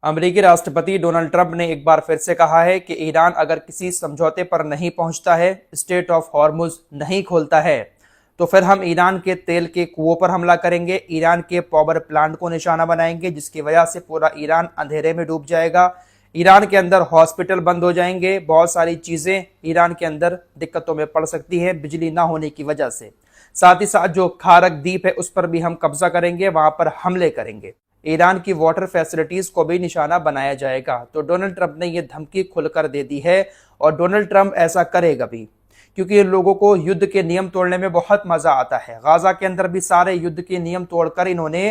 अमेरिकी राष्ट्रपति Donald Trump ने एक बार फिर से कहा है कि ईरान अगर किसी समझौते पर नहीं पहुंचता है, स्ट्रेट ऑफ हॉर्मुज नहीं खोलता है, तो फिर हम ईरान के तेल के कुओं पर हमला करेंगे, ईरान के पावर प्लांट को निशाना बनाएंगे, जिसकी वजह से पूरा ईरान अंधेरे में डूब जाएगा। ईरान के अंदर हॉस्पिटल बंद हो जाएंगे, बहुत सारी चीजें ईरान के अंदर दिक्कतों में पड़ सकती है बिजली ना होने की वजह से। साथ ही साथ जो खारक द्वीप है उस पर भी हम कब्जा करेंगे, वहां पर हमले करेंगे। ईरान की वाटर फैसिलिटीज को भी निशाना बनाया जाएगा। तो डोनाल्ड ट्रंप ने यह धमकी खुलकर दे दी है और डोनाल्ड ट्रंप ऐसा करेगा भी, क्योंकि लोगों को युद्ध के नियम तोड़ने में बहुत मजा आता है। गाजा के अंदर भी सारे युद्ध के नियम तोड़कर इन्होंने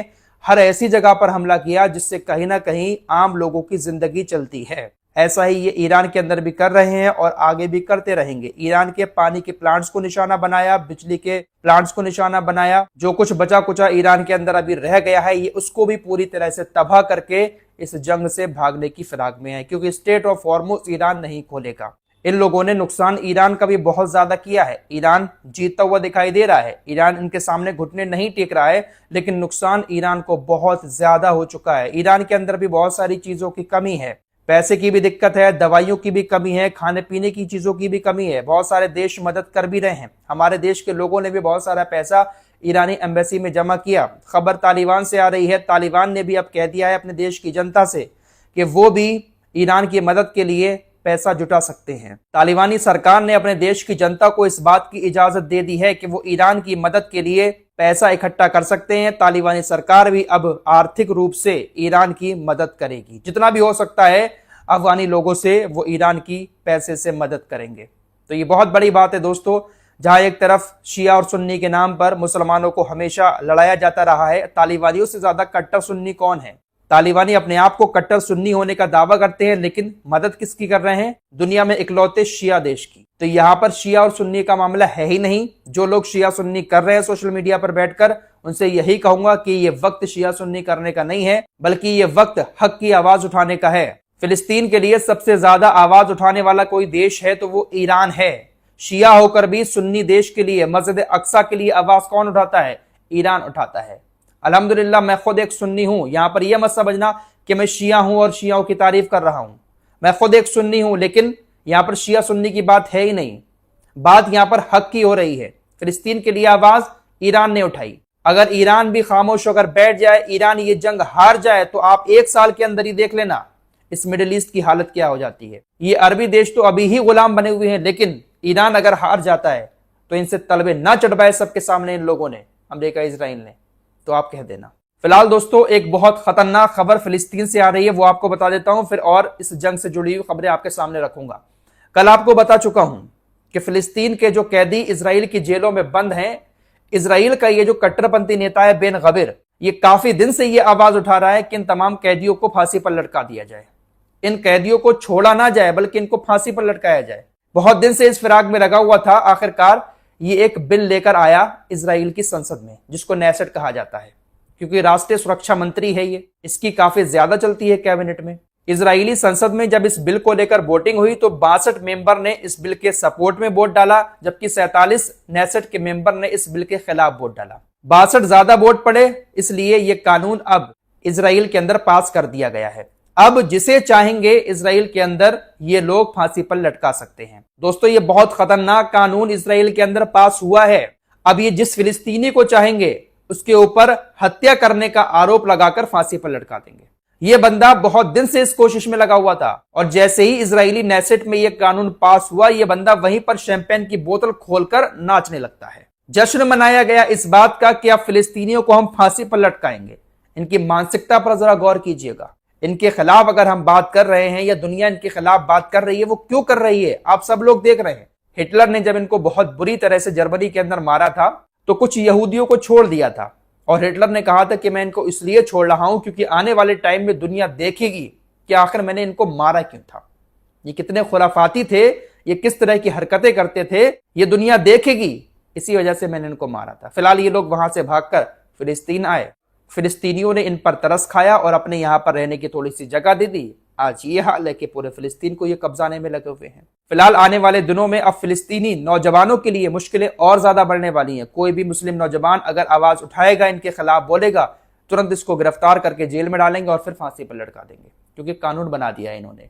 हर ऐसी जगह पर हमला किया जिससे कहीं ना कहीं आम लोगों की जिंदगी चलती है। ऐसा ही ये ईरान के अंदर भी कर रहे हैं और आगे भी करते रहेंगे। ईरान के पानी के प्लांट्स को निशाना बनाया, बिजली के प्लांट्स को निशाना बनाया। जो कुछ बचा कुचा ईरान के अंदर अभी रह गया है, ये उसको भी पूरी तरह से तबाह करके इस जंग से भागने की फिराक में है, क्योंकि स्ट्रेट ऑफ हॉर्मुज ईरान नहीं खोलेगा। इन लोगों ने नुकसान ईरान का भी बहुत ज्यादा किया है। ईरान जीतता हुआ दिखाई दे रहा है, ईरान इनके सामने घुटने नहीं टेक रहा है, लेकिन नुकसान ईरान को बहुत ज्यादा हो चुका है। ईरान के अंदर भी बहुत सारी चीजों की कमी है, पैसे की भी दिक्कत है, दवाइयों की भी कमी है, खाने पीने की चीजों की भी कमी है। बहुत सारे देश मदद कर भी रहे हैं। हमारे देश के लोगों ने भी बहुत सारा पैसा ईरानी एम्बेसी में जमा किया। खबर तालिबान से आ रही है, तालिबान ने भी अब कह दिया है अपने देश की जनता से कि वो भी ईरान की मदद के लिए पैसा जुटा सकते हैं। तालिबानी सरकार ने अपने देश की जनता को इस बात की इजाजत दे दी है कि वो ईरान की मदद के लिए पैसा इकट्ठा कर सकते हैं। तालिबानी सरकार भी अब आर्थिक रूप से ईरान की मदद करेगी, जितना भी हो सकता है अफगानी लोगों से वो ईरान की पैसे से मदद करेंगे। तो ये बहुत बड़ी बात है दोस्तों। जहां एक तरफ शिया और सुन्नी के नाम पर मुसलमानों को हमेशा लड़ाया जाता रहा है, तालिबानियों से ज्यादा कट्टर सुन्नी कौन है? तालिबानी अपने आप को कट्टर सुन्नी होने का दावा करते हैं, लेकिन मदद किसकी कर रहे हैं? दुनिया में इकलौते शिया देश की। तो यहाँ पर शिया और सुन्नी का मामला है ही नहीं। जो लोग शिया सुन्नी कर रहे हैं सोशल मीडिया पर बैठकर, उनसे यही कहूंगा कि ये वक्त शिया सुन्नी करने का नहीं है, बल्कि ये वक्त हक की आवाज उठाने का है। फिलिस्तीन के लिए सबसे ज्यादा आवाज उठाने वाला कोई देश है तो वो ईरान है। शिया होकर भी सुन्नी देश के लिए, मस्जिद अक्सा के लिए आवाज कौन उठाता है? ईरान उठाता है। अल्हम्दुलिल्लाह मैं खुद एक सुन्नी हूं। यहां पर यह मत समझना कि मैं शिया हूं और शियाओं की तारीफ कर रहा हूं। मैं खुद एक सुन्नी हूं, लेकिन यहां पर शिया सुन्नी की बात है ही नहीं। बात यहां पर हक की हो रही है। फिलिस्तीन के लिए आवाज ईरान ने उठाई। अगर ईरान भी खामोश होकर बैठ जाए, ईरान ये जंग हार जाए, तो आप एक साल के अंदर ही देख लेना इस मिडिल ईस्ट की हालत क्या हो जाती है। ये अरबी देश तो अभी ही गुलाम बने हुए हैं, लेकिन ईरान अगर हार जाता है तो इनसे तलबे ना चढ़वाए सबके सामने इन लोगों ने, अमेरिका इजराइल ने, तो आप कह देना। फिलहाल दोस्तों एक बहुत खतरनाक खबर फिलिस्तीन से आ रही है, वो आपको बता देता हूं, फिर और इस जंग से जुड़ी हुई खबरें आपके सामने रखूंगा। कल आपको बता चुका हूं कि फिलिस्तीन के जो कैदी इजराइल की जेलों में बंद हैं, इजराइल का ये जो कट्टरपंथी नेता है बेन गविर, ये काफी दिन से ये आवाज उठा रहा है कि इन तमाम कैदियों को फांसी पर लटका दिया जाए। इन कैदियों को छोड़ा ना जाए, बल्कि इनको फांसी पर लटकाया जाए। बहुत दिन से इस फिराक में लगा हुआ था। आखिरकार ये एक बिल लेकर आया इजराइल की संसद में, जिसको नेसेट कहा जाता है, क्योंकि राष्ट्रीय सुरक्षा मंत्री है ये। इसकी काफी ज्यादा चलती है कैबिनेट में। इजरायली संसद में जब इस बिल को लेकर वोटिंग हुई तो 62 मेंबर ने इस बिल के सपोर्ट में वोट डाला, जबकि 47 नेसेट के मेंबर ने इस बिल के खिलाफ वोट डाला। 62 ज्यादा वोट पड़े, इसलिए यह कानून अब इजराइल के अंदर पास कर दिया गया है। अब जिसे चाहेंगे इजराइल के अंदर ये लोग फांसी पर लटका सकते हैं। दोस्तों ये बहुत खतरनाक कानून इजराइल के अंदर पास हुआ है। अब ये जिस फिलिस्तीनी को चाहेंगे उसके ऊपर हत्या करने का आरोप लगाकर फांसी पर लटका देंगे। ये बंदा बहुत दिन से इस कोशिश में लगा हुआ था, और जैसे ही इजरायली नेसेट में यह कानून पास हुआ, यह बंदा वहीं पर शैंपेन की बोतल खोलकर नाचने लगता है। जश्न मनाया गया इस बात का कि अब फिलिस्तीनियों को हम फांसी पर लटकाएंगे। इनकी मानसिकता पर जरा गौर कीजिएगा। इनके खिलाफ अगर हम बात कर रहे हैं या दुनिया इनके खिलाफ बात कर रही है, वो क्यों कर रही है आप सब लोग देख रहे हैं। हिटलर ने जब इनको बहुत बुरी तरह से जर्मनी के अंदर मारा था तो कुछ यहूदियों को छोड़ दिया था, और हिटलर ने कहा था कि मैं इनको इसलिए छोड़ रहा हूं क्योंकि आने वाले टाइम में दुनिया देखेगी कि आखिर मैंने इनको मारा क्यों था, ये कितने खुराफाती थे, ये किस तरह की हरकतें करते थे, ये दुनिया देखेगी, इसी वजह से मैंने इनको मारा था। फिलहाल ये लोग वहां से भागकर फिलिस्तीन आए। फिलिस्तीनियों ने इन पर तरस खाया और अपने यहां पर रहने की थोड़ी सी जगह दे दी। आज ये हाल है कि पूरे फिलिस्तीन को ये कब्जाने में लगे हुए हैं। फिलहाल आने वाले दिनों में अब फिलिस्तीनी नौजवानों के लिए मुश्किलें और ज्यादा बढ़ने वाली हैं। कोई भी मुस्लिम नौजवान अगर आवाज उठाएगा, इनके खिलाफ बोलेगा, तुरंत इसको गिरफ्तार करके जेल में डालेंगे और फिर फांसी पर लटका देंगे। क्योंकि कानून बना दिया है इन्होंने।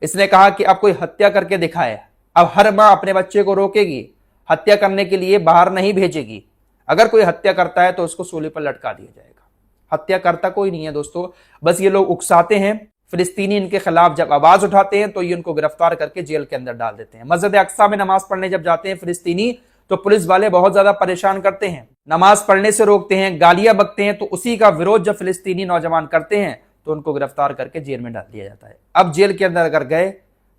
इसने कहा कि अब कोई हत्या करके दिखाए, अब हर मां अपने बच्चे को रोकेगी, हत्या करने के लिए बाहर नहीं भेजेगी। अगर कोई हत्या करता है तो उसको सूली पर लटका दिया जाएगा। हत्या करता कोई नहीं है दोस्तों, बस ये लोग उकसाते हैं। फिलिस्तीनी इनके खिलाफ जब आवाज उठाते हैं तो ये उनको गिरफ्तार करके जेल के अंदर डाल देते हैं। मस्जिद अक्सा में नमाज पढ़ने जब जाते हैं फिलिस्तीनी तो पुलिस वाले बहुत ज्यादा परेशान करते हैं, नमाज पढ़ने से रोकते हैं, गालियां बकते हैं। तो उसी का विरोध जब फिलिस्तीनी नौजवान करते हैं तो उनको गिरफ्तार करके जेल में डाल दिया जाता है। अब जेल के अंदर अगर गए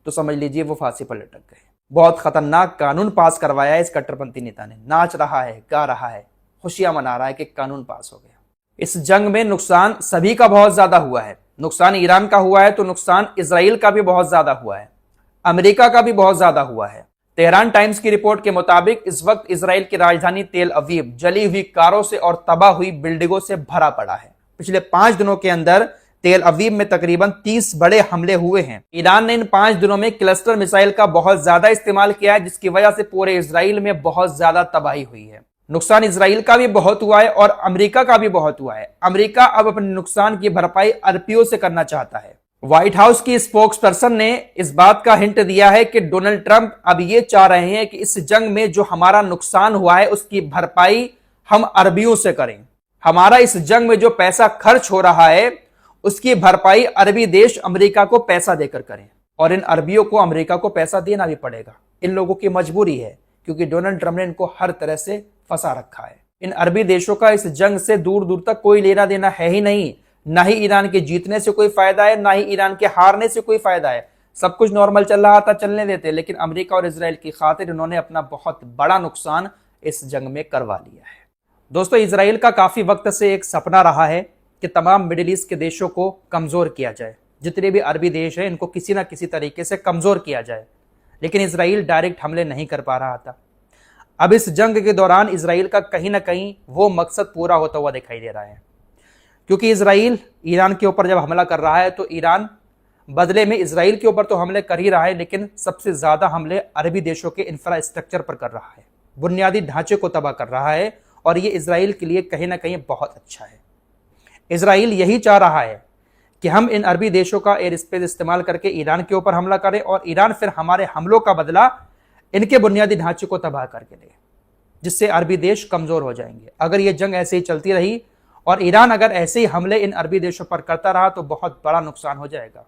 तो समझ लीजिए वो फांसी पर लटक गए। बहुत खतरनाक कानून पास करवाया है इस कट्टरपंथी नेता ने। नाच रहा है, गा रहा है, खुशियां मना रहा है कि कानून पास हो गया। इस जंग में नुकसान सभी का बहुत ज्यादा हुआ है। नुकसान ईरान का हुआ है तो नुकसान इजराइल का भी बहुत ज्यादा हुआ है, अमेरिका का भी बहुत ज्यादा हुआ है। तेहरान टाइम्स की रिपोर्ट के मुताबिक इस वक्त इजराइल की राजधानी तेल अवीव जली हुई कारों से और तबाह हुई बिल्डिंगों से भरा पड़ा है। पिछले 5 दिनों के अंदर तेल अवीव में तकरीबन 30 बड़े हमले हुए हैं। ईरान ने इन 5 दिनों में क्लस्टर मिसाइल का बहुत ज्यादा इस्तेमाल किया है, जिसकी वजह से पूरे इजराइल में बहुत ज्यादा तबाही हुई है। नुकसान इजराइल का भी बहुत हुआ है और अमेरिका का भी बहुत हुआ है। अमेरिका अब अपने नुकसान की भरपाई अरबों से करना चाहता है। व्हाइट हाउस की स्पोक्स पर्सन ने इस बात का हिंट दिया है कि डोनाल्ड ट्रंप अब ये चाह रहे हैं कि इस जंग में जो हमारा नुकसान हुआ है उसकी भरपाई हम अरबियों से करें। हमारा इस जंग में जो पैसा खर्च हो रहा है उसकी भरपाई अरबी देश अमेरिका को पैसा देकर करें, और इन अरबियों को अमेरिका को पैसा देना भी पड़ेगा। इन लोगों की मजबूरी है क्योंकि डोनाल्ड ट्रंप ने इनको हर तरह से फंसा रखा है। इन अरबी देशों का इस जंग से दूर दूर तक कोई लेना देना है ही नहीं। ना ही ईरान के जीतने से कोई फायदा है, ना ही ईरान के हारने से कोई फायदा है। सब कुछ नॉर्मल चल रहा था, चलने देते, लेकिन अमेरिका और इजराइल की खातिर इन्होंने अपना बहुत बड़ा नुकसान इस जंग में करवा लिया है। दोस्तों, इजराइल का काफी वक्त से एक सपना रहा है कि तमाम मिडिल ईस्ट के देशों को कमजोर किया जाए। जितने भी अरबी देश हैं इनको किसी ना किसी तरीके से कमजोर किया जाए, लेकिन इजराइल डायरेक्ट हमले नहीं कर पा रहा था। अब इस जंग के दौरान इजराइल का कहीं ना कहीं वो मकसद पूरा होता हुआ दिखाई दे रहा है, क्योंकि इजराइल ईरान के ऊपर जब हमला कर रहा है तो ईरान बदले में इजराइल के ऊपर तो हमले कर ही रहा है, लेकिन सबसे ज्यादा हमले अरबी देशों के इंफ्रास्ट्रक्चर पर कर रहा है, बुनियादी ढांचे को तबाह कर रहा है। और ये इजराइल के लिए कहीं ना कहीं बहुत अच्छा है। इजराइल यही चाह रहा है कि हम इन अरबी देशों का एयर स्पेस इस्तेमाल करके ईरान के ऊपर हमला करें और ईरान फिर हमारे हमलों का बदला इनके बुनियादी ढांचे को तबाह करके ले, जिससे अरबी देश कमजोर हो जाएंगे। अगर ये जंग ऐसे ही चलती रही और ईरान अगर ऐसे ही हमले इन अरबी देशों पर करता रहा तो बहुत बड़ा नुकसान हो जाएगा।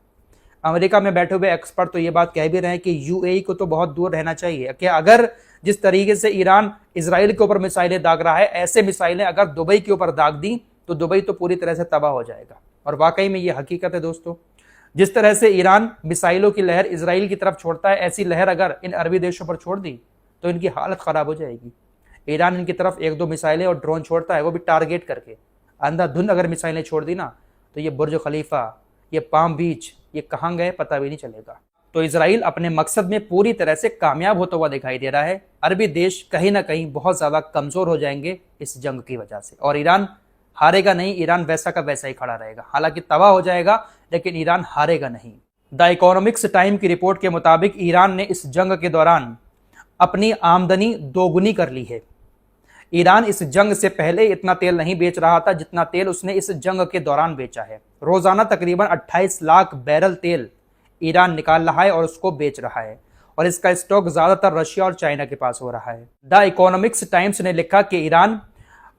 अमेरिका में बैठे हुए एक्सपर्ट तो ये बात कह भी रहे हैं कि यूएई को तो बहुत दूर रहना चाहिए, कि अगर जिस तरीके से ईरान इजराइल के ऊपर मिसाइलें दाग रहा है, ऐसे मिसाइलें अगर दुबई के ऊपर दाग दी तो दुबई तो पूरी तरह से तबाह हो जाएगा। और वाकई में ये हकीकत है दोस्तों, जिस तरह से ईरान मिसाइलों की लहर इजराइल की तरफ छोड़ता है, ऐसी लहर अगर इन अरबी देशों पर छोड़ दी तो इनकी हालत खराब हो जाएगी। ईरान इनकी तरफ 1-2 मिसाइलें और ड्रोन छोड़ता है, वो भी टारगेट करके। अंधाधुंध अगर मिसाइलें छोड़ दी ना तो ये बुर्ज खलीफा, ये पाम बीच, ये कहाँ गए पता भी नहीं चलेगा। तो इजराइल अपने मकसद में पूरी तरह से कामयाब होता हुआ दिखाई दे रहा है। अरबी देश कहीं ना कहीं बहुत ज्यादा कमजोर हो जाएंगे इस जंग की वजह से, और ईरान हारेगा नहीं। ईरान वैसा का वैसा ही खड़ा रहेगा, हालांकि तबाह हो जाएगा लेकिन ईरान हारेगा नहीं। द इकोनॉमिक्स टाइम की रिपोर्ट के मुताबिक ईरान ने इस जंग के दौरान अपनी आमदनी दोगुनी कर ली है। ईरान इस जंग से पहले इतना तेल नहीं बेच रहा था जितना तेल उसने इस जंग के दौरान बेचा है। रोजाना तकरीबन 28 लाख बैरल तेल ईरान निकाल रहा है और उसको बेच रहा है, और इसका स्टॉक ज्यादातर रशिया और चाइना के पास हो रहा है। द इकोनॉमिक्स टाइम्स ने लिखा कि ईरान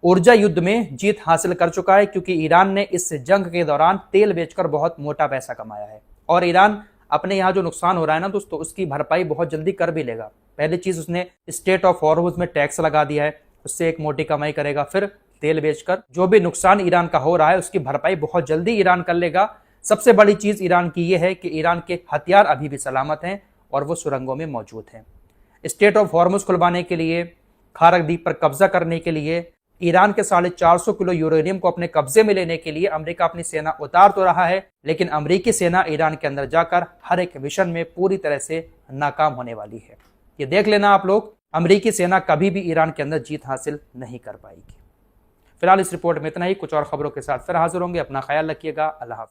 ऊर्जा युद्ध में जीत हासिल कर चुका है, क्योंकि ईरान ने इस जंग के दौरान तेल बेचकर बहुत मोटा पैसा कमाया है। और ईरान अपने यहाँ जो नुकसान हो रहा है ना दोस्तों, उसकी भरपाई बहुत जल्दी कर भी लेगा। पहली चीज, उसने स्टेट ऑफ हॉर्मुज में टैक्स लगा दिया है, उससे एक मोटी कमाई करेगा। फिर तेल बेचकर जो भी नुकसान ईरान का हो रहा है उसकी भरपाई बहुत जल्दी ईरान कर लेगा। सबसे बड़ी चीज ईरान की यह है कि ईरान के हथियार अभी भी सलामत हैं और वो सुरंगों में मौजूद हैं। स्टेट ऑफ हॉर्मुज खुलवाने के लिए, खारक द्वीप पर कब्जा करने के लिए, ईरान के 450 किलो यूरेनियम को अपने कब्जे में लेने के लिए अमेरिका अपनी सेना उतार तो रहा है, लेकिन अमेरिकी सेना ईरान के अंदर जाकर हर एक मिशन में पूरी तरह से नाकाम होने वाली है। ये देख लेना आप लोग, अमेरिकी सेना कभी भी ईरान के अंदर जीत हासिल नहीं कर पाएगी। फिलहाल इस रिपोर्ट में इतना ही। कुछ और खबरों के साथ फिर हाजिर होंगे। अपना ख्याल रखिएगा। अल्लाह हाफ़िज़।